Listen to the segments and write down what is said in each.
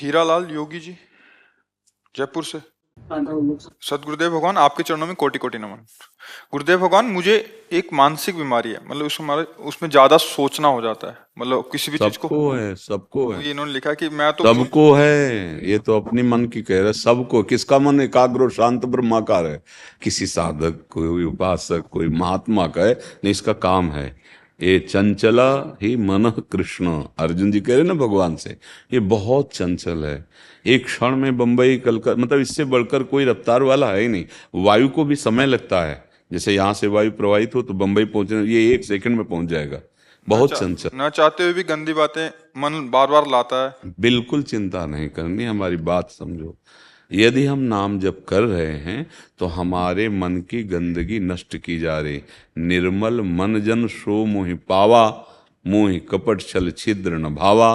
हीरालाल योगी जी, जयपुर से। सदगुरुदेव भगवान, आपके चरणों में कोटि कोटि नमन। गुरुदेव भगवान, मुझे एक मानसिक बीमारी है, मतलब उसमें ज्यादा सोचना हो जाता है, मतलब किसी भी चीज को। सबको है, सबको है, ये इन्होंने लिखा कि मैं तो कोई। सबको है। ये तो अपनी मन की कह रहे, सबको। किसका मन एकाग्र और शांत ब्रह्माकार है? किसी साधक, कोई उपासक, कोई महात्मा का है? नहीं, इसका काम है। ये चंचला ही मन कृष्ण, अर्जुन जी कह रहे ना भगवान से, ये बहुत चंचल है। एक क्षण में बंबई कलकत्ता, मतलब इससे बढ़कर कोई रफ्तार वाला है ही नहीं। वायु को भी समय लगता है। जैसे यहाँ से वायु प्रवाहित हो तो बंबई पहुंचने, ये 1 सेकंड में पहुंच जाएगा। बहुत चंचल। न चाहते हुए भी गंदी बातें मन बार बार लाता है। बिल्कुल चिंता नहीं करनी, हमारी बात समझो। यदि हम नाम जप कर रहे हैं तो हमारे मन की गंदगी नष्ट की जा रही। निर्मल मन जन सो मोहि पावा, मोहि कपट छल छिद्र न भावा।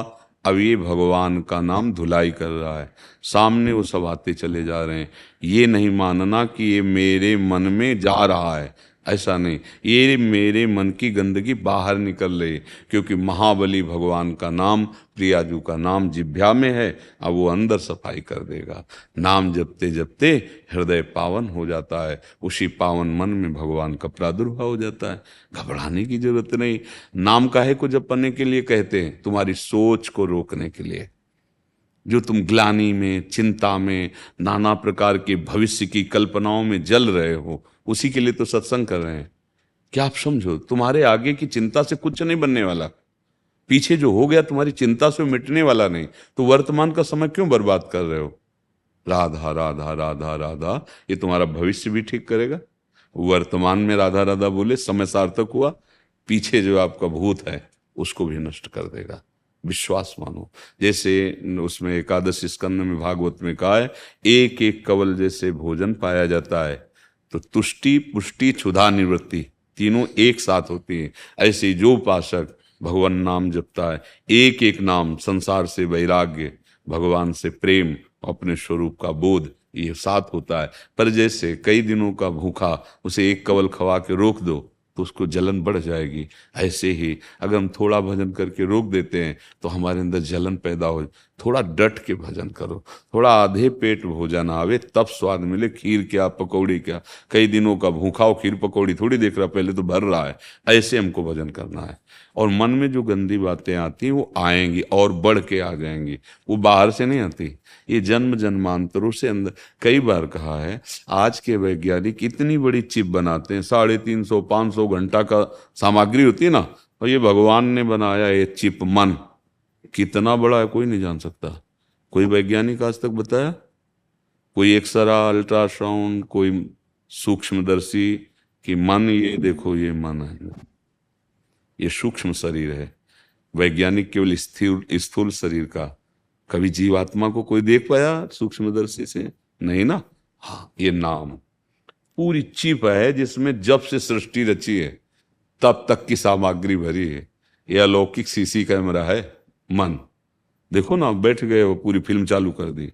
अब ये भगवान का नाम धुलाई कर रहा है, सामने वो सब आते चले जा रहे हैं। ये नहीं मानना कि ये मेरे मन में जा रहा है, ऐसा नहीं। ये मेरे मन की गंदगी बाहर निकल रही, क्योंकि महाबली भगवान का नाम, प्रियाजू का नाम जिह्वा में है। अब वो अंदर सफाई कर देगा। नाम जपते जपते हृदय पावन हो जाता है, उसी पावन मन में भगवान का प्रादुर्भाव हो जाता है। घबराने की जरूरत नहीं। नाम काहे को जपने के लिए कहते हैं? तुम्हारी सोच को रोकने के लिए। जो तुम ग्लानि में, चिंता में, नाना प्रकार के भविष्य की कल्पनाओं में जल रहे हो, उसी के लिए तो सत्संग कर रहे हैं। क्या आप समझो, तुम्हारे आगे की चिंता से कुछ नहीं बनने वाला। पीछे जो हो गया तुम्हारी चिंता से मिटने वाला नहीं। तो वर्तमान का समय क्यों बर्बाद कर रहे हो? राधा राधा राधा राधा, ये तुम्हारा भविष्य भी ठीक करेगा। वर्तमान में राधा राधा बोले समय सार्थक हुआ, पीछे जो आपका भूत है उसको भी नष्ट कर देगा। विश्वास मानो। जैसे उसमें एकादश स्कंद में भागवत में कहा है, एक एक कवल जैसे भोजन पाया जाता है, तो तुष्टि पुष्टि क्षुधा निवृत्ति तीनों एक साथ होती है। ऐसे जो उपासक भगवान नाम जपता है, एक एक नाम, संसार से वैराग्य, भगवान से प्रेम, अपने स्वरूप का बोध, ये साथ होता है। पर जैसे कई दिनों का भूखा, उसे एक कवल खवा के रोक दो तो उसको जलन बढ़ जाएगी। ऐसे ही अगर हम थोड़ा भजन करके रोक देते हैं तो हमारे अंदर जलन पैदा हो। थोड़ा डट के भजन करो। थोड़ा आधे पेट भोजन आवे तब स्वाद मिले। खीर क्या, पकौड़ी क्या, कई दिनों का भूखा हो, खीर पकौड़ी थोड़ी देख रहा, पहले तो भर रहा है। ऐसे हमको भजन करना है। और मन में जो गंदी बातें आती हैं वो आएंगी और बढ़ के आ जाएंगी, वो बाहर से नहीं आती। ये जन्म जन्मांतरों से अंदर। कई बार कहा है, आज के वैज्ञानिक इतनी बड़ी चिप बनाते हैं, 350 500 घंटा का सामग्री होती है ना, और ये भगवान ने बनाया ये चिप मन, कितना बड़ा है कोई नहीं जान सकता। कोई वैज्ञानिक आज तक बताया? कोई एक्सरा, अल्ट्रासाउंड, कोई सूक्ष्मदर्शी कि मन, ये देखो ये मन है, ये सूक्ष्म शरीर है। वैज्ञानिक केवल स्थिर स्थूल शरीर का। कभी जीवात्मा को कोई देख पाया सूक्ष्मदर्शी से? नहीं ना। हाँ, ये नाम पूरी चिप है जिसमें जब से सृष्टि रची है तब तक की सामग्री भरी है। यह अलौकिक सीसी कैमरा है मन। देखो ना, बैठ गए वो, पूरी फिल्म चालू कर दी।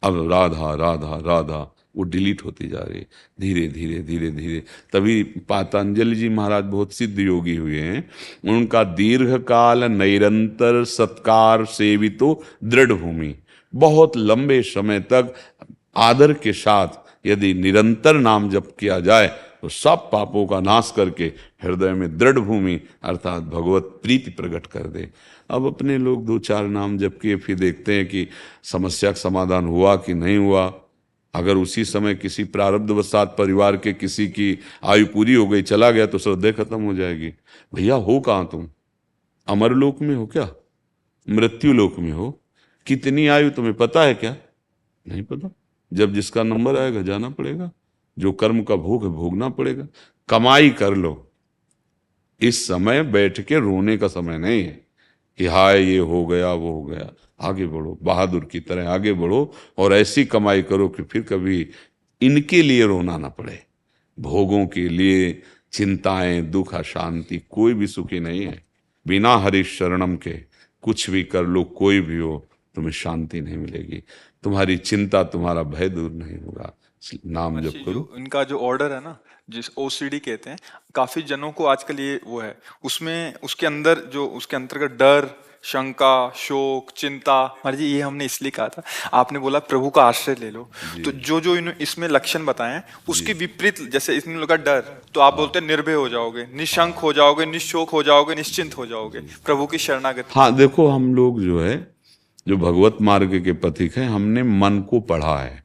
अब राधा राधा राधा वो डिलीट होती जा रही है, धीरे धीरे धीरे धीरे। तभी पातंजलि जी महाराज बहुत सिद्ध योगी हुए हैं। उनका दीर्घ काल निरंतर सत्कार सेवितो दृढ़ भूमि, बहुत लंबे समय तक आदर के साथ यदि निरंतर नाम जप किया जाए तो सब पापों का नाश करके हृदय में दृढ़ भूमि अर्थात भगवत प्रीति प्रकट कर दे। अब अपने लोग 2 4 नाम जप किए, फिर देखते हैं कि समस्या का समाधान हुआ कि नहीं हुआ। अगर उसी समय किसी प्रारब्धवशात परिवार के किसी की आयु पूरी हो गई, चला गया, तो श्रद्धे खत्म हो जाएगी। भैया हो कहाँ तुम? अमरलोक में हो क्या? मृत्यु लोक में हो? कितनी आयु तुम्हें पता है क्या? नहीं पता। जब जिसका नंबर आएगा जाना पड़ेगा। जो कर्म का भोग है भोगना पड़ेगा। कमाई कर लो। इस समय बैठ के रोने का समय नहीं है कि हाय ये हो गया वो हो गया। आगे बढ़ो, बहादुर की तरह आगे बढ़ो और ऐसी कमाई करो कि फिर कभी इनके लिए रोना ना पड़े। भोगों के लिए चिंताएं, दुख, अशांति, कोई भी सुखी नहीं है। बिना हरि शरणम के कुछ भी कर लो, कोई भी हो, तुम्हें शांति नहीं मिलेगी। तुम्हारी चिंता, तुम्हारा भय दूर नहीं होगा। नाम जप महर्षि, जो करो। इनका जो ऑर्डर है ना, जिस ओसीडी कहते हैं, काफी जनों को आजकल ये वो है, उसमें उसके अंदर जो उसके अंतर्गत डर शंका, शोक, चिंता। महाराज जी ये हमने इसलिए कहा था, आपने बोला प्रभु का आश्रय ले लो, तो जो जो इसमें लक्षण बताए हैं उसके विपरीत, जैसे इसने लगा डर, तो आप बोलते हैं निर्भय हो जाओगे, निशंक हो जाओगे, निशोक हो जाओगे, निश्चिंत हो जाओगे, प्रभु की शरणागति। हाँ देखो, हम लोग जो है, जो भगवत मार्ग के पथिक हैं, हमने मन को पढ़ा है।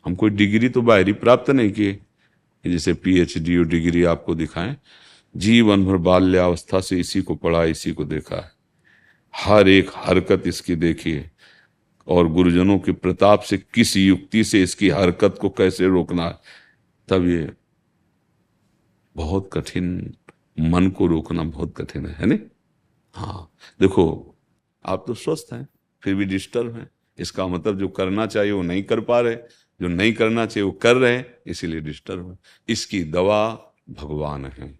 हम कोई डिग्री तो बाहरी प्राप्त नहीं किए कि जैसे पीएचडी और डिग्री आपको दिखाएं। जीवन भर बाल्यावस्था से इसी को पढ़ा, इसी को देखा है, हर एक हरकत इसकी देखी है, और गुरुजनों के प्रताप से किस युक्ति से इसकी हरकत को कैसे रोकना है। तब ये बहुत कठिन, मन को रोकना बहुत कठिन है नहीं? हाँ देखो, आप तो स्वस्थ हैं फिर भी डिस्टर्ब हैं, इसका मतलब जो करना चाहिए वो नहीं कर पा रहे, जो नहीं करना चाहिए वो कर रहे हैं, इसीलिए डिस्टर्ब है। इसकी दवा भगवान है।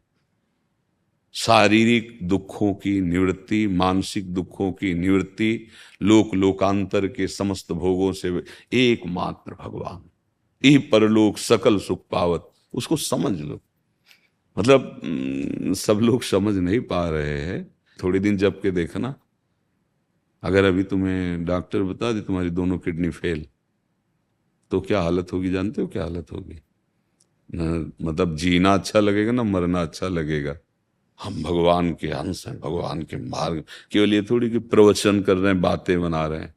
शारीरिक दुखों की निवृत्ति, मानसिक दुखों की निवृत्ति, लोकांतर के समस्त भोगों से एकमात्र भगवान, ई परलोक सकल सुख पावत, उसको समझ लो। मतलब सब लोग समझ नहीं पा रहे हैं। थोड़ी दिन जब के देखना, अगर अभी तुम्हें डॉक्टर बता दे तुम्हारी दोनों किडनी फेल, तो क्या हालत होगी? जानते हो क्या हालत होगी? न मतलब जीना अच्छा लगेगा ना मरना अच्छा लगेगा। हम भगवान के अंश हैं, भगवान के मार्ग, केवल ये थोड़ी कि प्रवचन कर रहे हैं, बातें बना रहे हैं।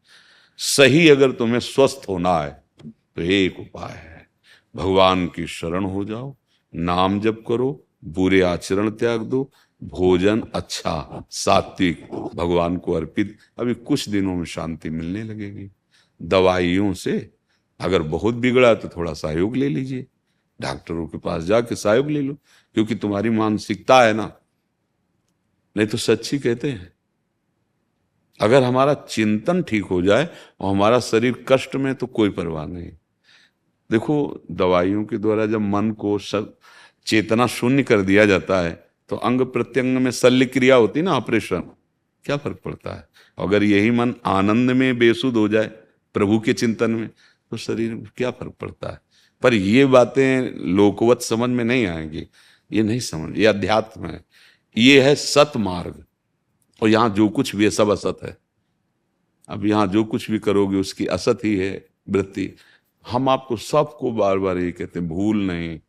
सही अगर तुम्हें स्वस्थ होना है तो एक उपाय है, भगवान की शरण हो जाओ, नाम जप करो, बुरे आचरण त्याग दो, भोजन अच्छा सात्विक भगवान को अर्पित। अभी कुछ दिनों में शांति मिलने लगेगी। दवाइयों से अगर बहुत बिगड़ा तो थोड़ा सहयोग ले लीजिए, डॉक्टरों के पास जाके सहयोग ले लो, क्योंकि तुम्हारी मानसिकता है ना। नहीं तो सच्ची कहते हैं, अगर हमारा चिंतन ठीक हो जाए और हमारा शरीर कष्ट में, तो कोई परवाह नहीं। देखो, दवाइयों के द्वारा जब मन को चेतना शून्य कर दिया जाता है, तो अंग प्रत्यंग में शल्य क्रिया होती ना, ऑपरेशन, क्या फर्क पड़ता है? अगर यही मन आनंद में बेसुध हो जाए प्रभु के चिंतन में, तो शरीर में क्या फर्क पड़ता है? पर ये बातें लोकवत समझ में नहीं आएंगी, ये नहीं समझ, ये अध्यात्म है, ये है सत मार्ग। और यहाँ जो कुछ भी है सब असत है। अब यहाँ जो कुछ भी करोगे उसकी असत ही है वृत्ति। हम आपको सबको बार बार ये कहते हैं, भूल नहीं,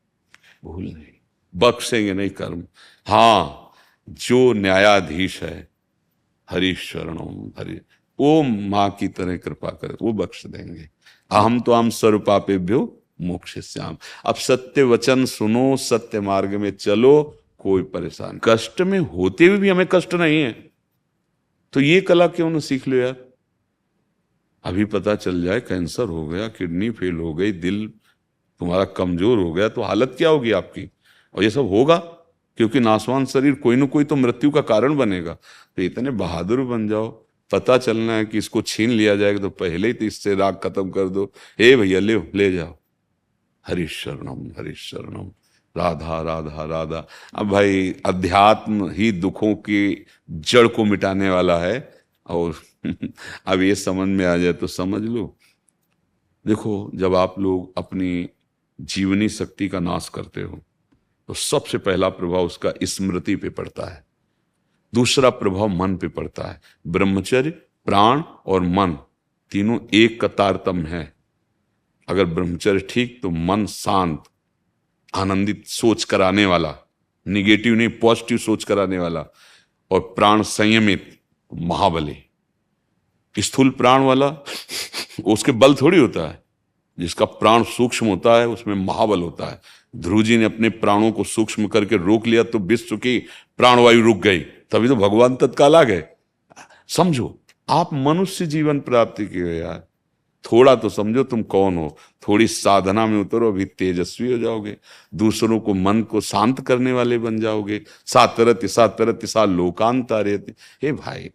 भूल नहीं, बख्शेंगे नहीं कर्म। हाँ, जो न्यायाधीश है, हरि शरणम हरि, वो माँ की तरह कृपा करे, वो बख्श देंगे। अहम तो हम सर्वपापेभ्यो मोक्षयिष्यामि। अब सत्य वचन सुनो, सत्य मार्ग में चलो, कोई परेशान, कष्ट में होते हुए भी हमें कष्ट नहीं है, तो ये कला क्यों ना सीख लो यार। अभी पता चल जाए कैंसर हो गया, किडनी फेल हो गई, दिल तुम्हारा कमजोर हो गया, तो हालत क्या होगी आपकी? और ये सब होगा क्योंकि नासवान शरीर कोई ना कोई तो मृत्यु का कारण बनेगा। तो इतने बहादुर बन जाओ, पता चलना है कि इसको छीन लिया जाएगा तो पहले ही तो इससे राग खत्म कर दो। हे भैया ले जाओ, हरि शरणम, राधा राधा राधा। अब भाई अध्यात्म ही दुखों की जड़ को मिटाने वाला है, और अब ये समझ में आ जाए तो समझ लो। देखो, जब आप लोग अपनी जीवनी शक्ति का नाश करते हो, तो सबसे पहला प्रभाव उसका स्मृति पे पड़ता है, दूसरा प्रभाव मन पे पड़ता है। ब्रह्मचर्य, प्राण और मन तीनों एक का तारतम्य है। अगर ब्रह्मचर्य ठीक तो मन शांत, आनंदित, सोच कराने वाला, निगेटिव नहीं पॉजिटिव सोच कराने वाला, और प्राण संयमित, महाबली। स्थूल प्राण वाला उसके बल थोड़ी होता है, जिसका प्राण सूक्ष्म होता है उसमें महाबल होता है। ध्रुव जी ने अपने प्राणों को सूक्ष्म करके रोक लिया तो विश्व की प्राणवायु रुक गई, तभी तो भगवान तत्काल आ गए। समझो, आप मनुष्य जीवन प्राप्ति की हो यार, थोड़ा तो समझो तुम कौन हो, थोड़ी साधना में उतरो, अभी तेजस्वी हो जाओगे, दूसरों को मन को शांत करने वाले बन जाओगे। सातरति सातरति सा लोकांतारेति। हे भाई,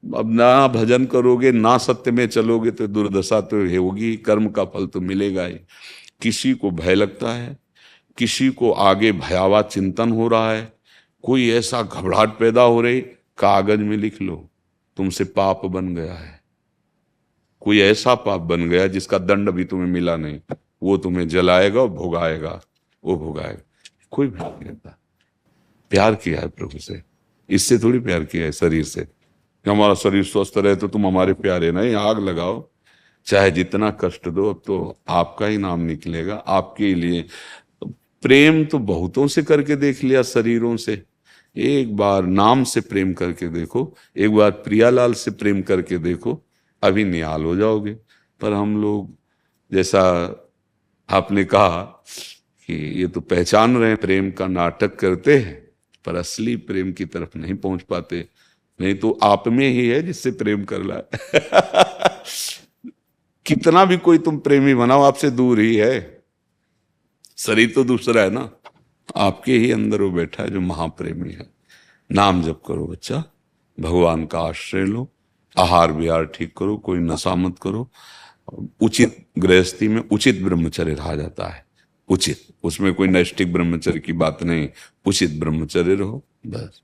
अब ना भजन करोगे ना सत्य में चलोगे तो दुर्दशा तो होगी, कर्म का फल तो मिलेगा ही। किसी को भय लगता है, किसी को आगे भयावह चिंतन हो रहा है, कोई ऐसा घबराहट पैदा हो रही, कागज में लिख लो तुमसे पाप बन गया है। कोई ऐसा पाप बन गया जिसका दंड भी तुम्हें मिला नहीं, वो तुम्हें जलाएगा और भोगाएगा, वो भोगाएगा। कोई भय नहीं करता। प्यार किया है प्रभु से, इससे थोड़ी प्यार किया है शरीर से। कि हमारा शरीर स्वस्थ रहे तो तुम हमारे प्यारे, नहीं, आग लगाओ, चाहे जितना कष्ट दो, अब तो आपका ही नाम निकलेगा, आपके ही लिए। प्रेम तो बहुतों से करके देख लिया, शरीरों से, एक बार नाम से प्रेम करके देखो, एक बार प्रियालाल से प्रेम करके देखो, अभी निहाल हो जाओगे। पर हम लोग, जैसा आपने कहा कि ये तो पहचान रहे हैं, प्रेम का नाटक करते हैं, पर असली प्रेम की तरफ नहीं पहुंच पाते। नहीं तो आप में ही है जिससे प्रेम कर ला कितना भी कोई तुम प्रेमी बनाओ, आपसे दूर ही है। शरीर तो दूसरा है ना, आपके ही अंदर वो बैठा है जो महाप्रेमी है। नाम जप करो बच्चा, भगवान का आश्रय लो, आहार विहार ठीक करो, कोई नशा मत करो, उचित गृहस्थी में उचित ब्रह्मचर्य रहा जाता है। उचित, उसमें कोई नैष्ठिक ब्रह्मचर्य की बात नहीं, उचित ब्रह्मचर्य रहो बस।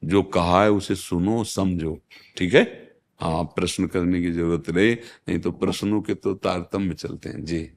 जो कहा है उसे सुनो समझो, ठीक है। हाँ, प्रश्न करने की जरूरत रहे, नहीं तो प्रश्नों के तो तारतम्य चलते हैं जी।